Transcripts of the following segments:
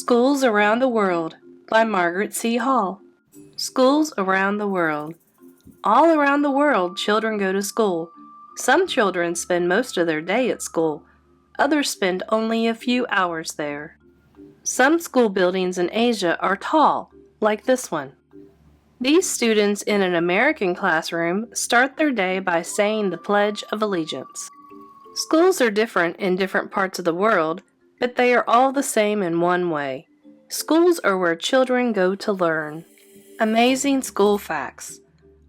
Schools Around the World by Margaret C. Hall. Schools around the world. All around the world, children go to school. Some children spend most of their day at school. Others spend only a few hours there. Some school buildings in Asia are tall, like this one. These students in an American classroom start their day by saying the Pledge of Allegiance. Schools are different in different parts of the world, but they are all the same in one way. Schools are where children go to learn. Amazing school facts.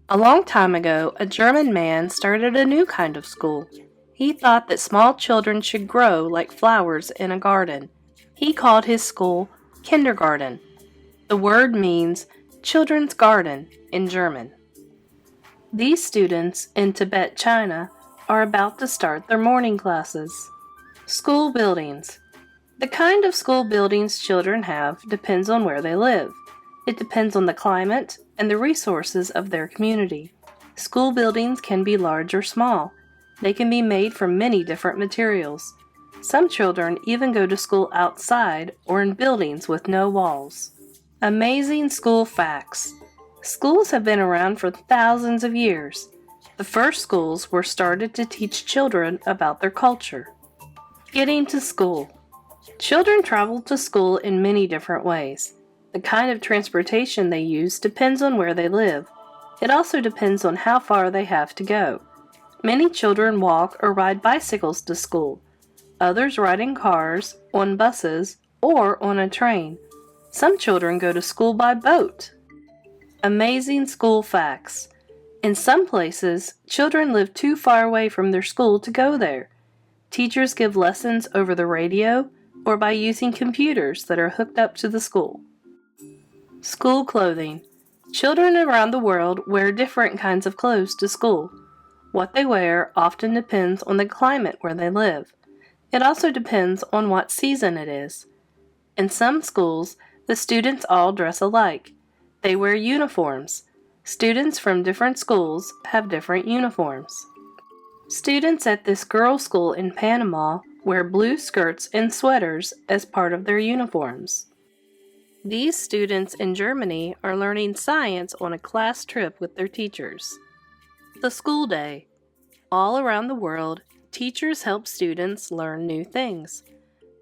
A long time ago, a German man started a new kind of school. He thought that small children should grow like flowers in a garden. He called his school kindergarten. The word means children's garden in German. These students in Tibet, China, are about to start their morning classes. School buildings. The kind of school buildings children have depends on where they live. It depends on the climate and the resources of their community. School buildings can be large or small. They can be made from many different materials. Some children even go to school outside or in buildings with no walls. Amazing school facts. Schools have been around for thousands of years. The first schools were started to teach children about their culture. Getting to school. Children travel to school in many different ways. The kind of transportation they use depends on where they live. It also depends on how far they have to go. Many children walk or ride bicycles to school. Others ride in cars, on buses, or on a train. Some children go to school by boat. Amazing school facts. In some places, children live too far away from their school to go there. Teachers give lessons over the radio or by using computers that are hooked up to the school. School clothing. Children around the world wear different kinds of clothes to school. What they wear often depends on the climate where they live. It also depends on what season it is. In some schools, the students all dress alike. They wear uniforms. Students from different schools have different uniforms. Students at this girls' school in Panama wear blue skirts and sweaters as part of their uniforms. These students in Germany are learning science on a class trip with their teachers. The school day. All around the world, teachers help students learn new things.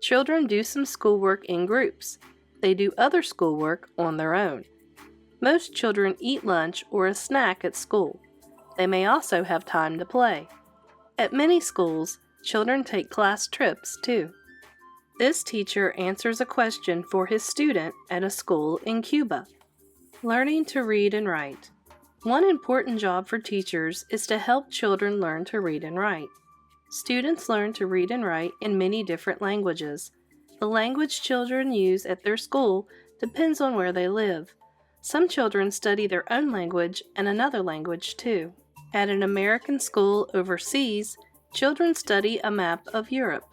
Children do some schoolwork in groups. They do other schoolwork on their own. Most children eat lunch or a snack at school. They may also have time to play. At many schools, children take class trips too. This teacher answers a question for his student at a school in Cuba. Learning to read and write. One important job for teachers is to help children learn to read and write. Students learn to read and write in many different languages. The language children use at their school depends on where they live. Some children study their own language and another language too. At an American school overseas, children study a map of Europe.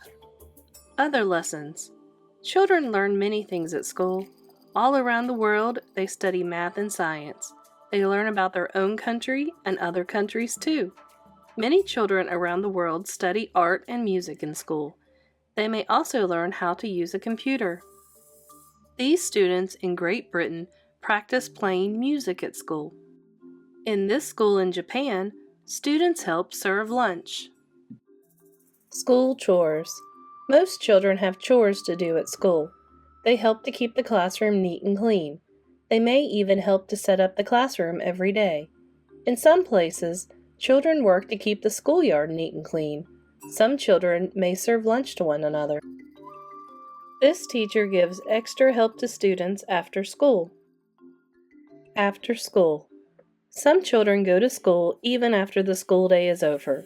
Other lessons. Children learn many things at school. All around the world, they study math and science. They learn about their own country and other countries too. Many children around the world study art and music in school. They may also learn how to use a computer. These students in Great Britain practice playing music at school. In this school in Japan, students help serve lunch. School chores. Most children have chores to do at school. They help to keep the classroom neat and clean. They may even help to set up the classroom every day. In some places, children work to keep the schoolyard neat and clean. Some children may serve lunch to one another. This teacher gives extra help to students after school. After school. Some children go to school even after the school day is over.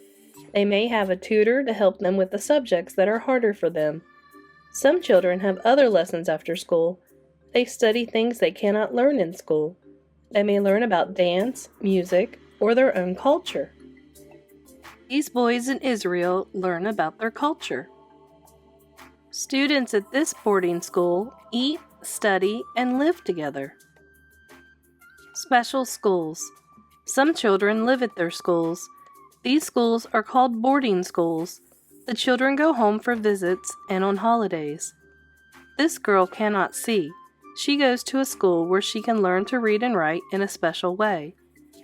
They may have a tutor to help them with the subjects that are harder for them. Some children have other lessons after school. They study things they cannot learn in school. They may learn about dance, music, or their own culture. These boys in Israel learn about their culture. Students at this boarding school eat, study, and live together. Special schools. Some children live at their schools. These schools are called boarding schools. The children go home for visits and on holidays. This girl cannot see. She goes to a school where she can learn to read and write in a special way.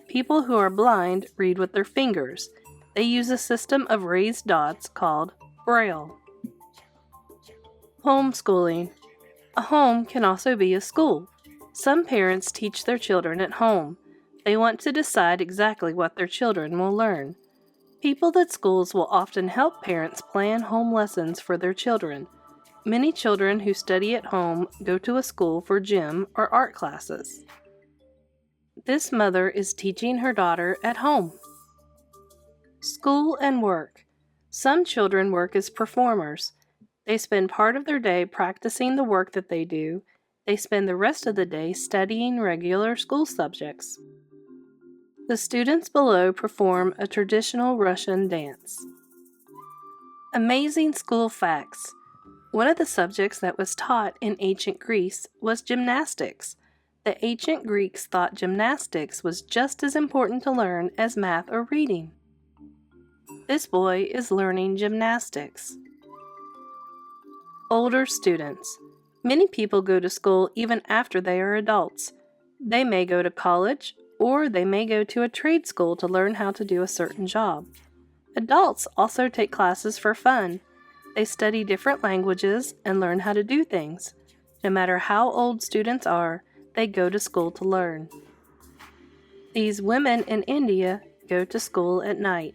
People who are blind read with their fingers. They use a system of raised dots called Braille. Homeschooling. A home can also be a school. Some parents teach their children at home. They want to decide exactly what their children will learn. People at schools will often help parents plan home lessons for their children. Many children who study at home go to a school for gym or art classes. This mother is teaching her daughter at home. School and work. Some children work as performers. They spend part of their day practicing the work that they do. They spend the rest of the day studying regular school subjects. The students below perform a traditional Russian dance. Amazing school facts. One of the subjects that was taught in ancient Greece was gymnastics. The ancient Greeks thought gymnastics was just as important to learn as math or reading. This boy is learning gymnastics. Older students. Many people go to school even after they are adults. They may go to college, or they may go to a trade school to learn how to do a certain job. Adults also take classes for fun. They study different languages and learn how to do things. No matter how old students are, they go to school to learn. These women in India go to school at night.